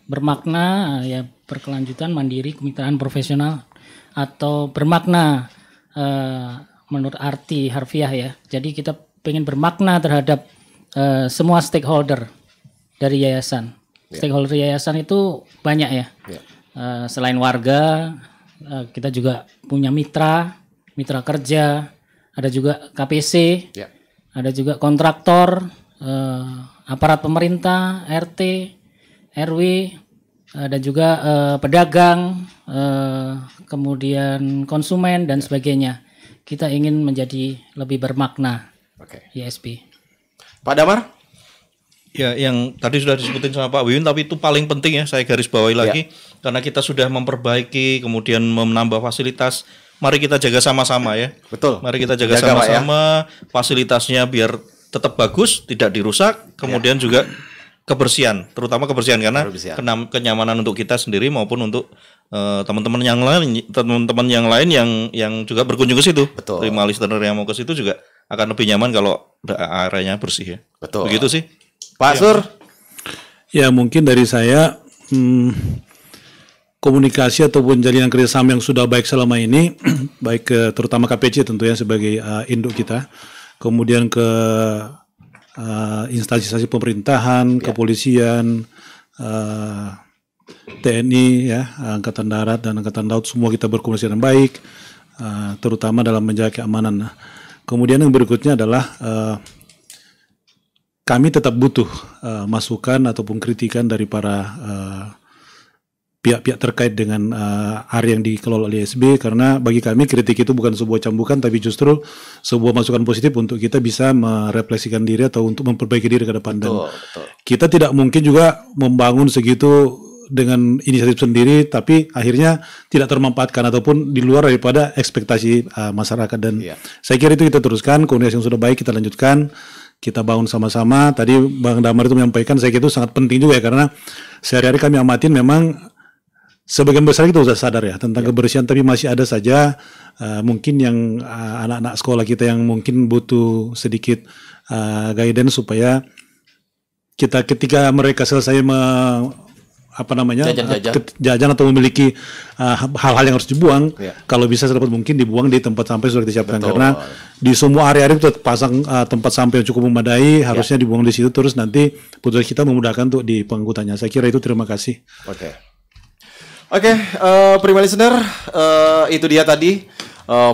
C: Bermakna ya, berkelanjutan, mandiri, kemitraan profesional, atau bermakna menurut arti harfiah ya. Jadi kita pengen bermakna terhadap semua stakeholder dari yayasan. Stakeholder yayasan itu banyak ya. Selain warga, kita juga punya mitra kerja, ada juga KPC, ada juga kontraktor, aparat pemerintah, RT, RW, ada juga pedagang, kemudian konsumen dan sebagainya. Kita ingin menjadi lebih bermakna. YSB.
A: Pak Damar?
D: Ya, yang tadi sudah disebutin sama Pak Wiwin, tapi itu paling penting ya, saya garis bawahi lagi, karena kita sudah memperbaiki, kemudian menambah fasilitas. Mari kita jaga sama-sama ya.
A: Betul.
D: Mari kita jaga sama-sama fasilitasnya biar tetap bagus, tidak dirusak, kemudian juga kebersihan, terutama kebersihan, karena kenyamanan untuk kita sendiri maupun untuk teman-teman yang lain yang juga berkunjung ke situ.
A: Betul.
D: Prima Listener yang mau ke situ juga akan lebih nyaman kalau areanya bersih ya.
A: Betul.
D: Begitu sih.
A: Pak Sur?
E: Ya, mungkin dari saya komunikasi ataupun jalinan kerjasama yang sudah baik selama ini, baik terutama KPC tentunya sebagai induk kita, kemudian ke instansi pemerintahan, kepolisian, TNI, ya, Angkatan Darat dan Angkatan Laut, semua kita berkomunikasi dengan baik, terutama dalam menjaga keamanan. Kemudian yang berikutnya adalah kami tetap butuh masukan ataupun kritikan dari para pihak-pihak terkait dengan area yang dikelola oleh YSB, karena bagi kami kritik itu bukan sebuah cambukan, tapi justru sebuah masukan positif untuk kita bisa merefleksikan diri atau untuk memperbaiki diri ke depan. Dan kita tidak mungkin juga membangun segitu dengan inisiatif sendiri, tapi akhirnya tidak termanfaatkan ataupun di luar daripada ekspektasi masyarakat. Dan saya kira itu kita teruskan, komunikasi yang sudah baik kita lanjutkan, kita bangun sama-sama. Tadi Bang Damar itu menyampaikan, saya kira itu sangat penting juga ya, karena sehari-hari kami amatin memang sebagian besar kita sudah sadar ya tentang kebersihan, tapi masih ada saja mungkin yang anak-anak sekolah kita yang mungkin butuh sedikit guidance supaya kita ketika mereka selesai jajan atau memiliki hal-hal yang harus dibuang, kalau bisa sedapat mungkin dibuang di tempat sampah sudah disiapkan. Karena di semua area itu pasang tempat sampah yang cukup memadai, harusnya dibuang di situ, terus nanti petugas kita memudahkan untuk di pengangkutannya. Saya kira itu. Terima kasih.
A: Oke, prima listener, itu dia tadi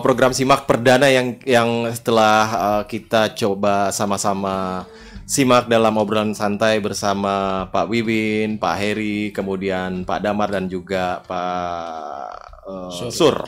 A: program Simak Perdana yang setelah kita coba sama-sama simak dalam obrolan santai bersama Pak Wiwin, Pak Heri, kemudian Pak Damar dan juga Pak Sur.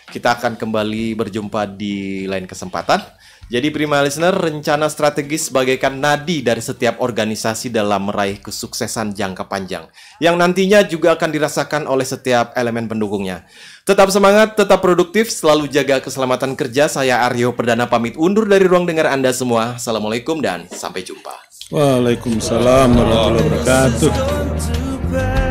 A: Kita akan kembali berjumpa di lain kesempatan. Jadi prima listener, rencana strategis bagaikan nadi dari setiap organisasi dalam meraih kesuksesan jangka panjang, yang nantinya juga akan dirasakan oleh setiap elemen pendukungnya. Tetap semangat, tetap produktif, selalu jaga keselamatan kerja. Saya Aryo Perdana pamit undur dari ruang dengar Anda semua. Assalamualaikum dan sampai jumpa.
E: Waalaikumsalam warahmatullahi wabarakatuh.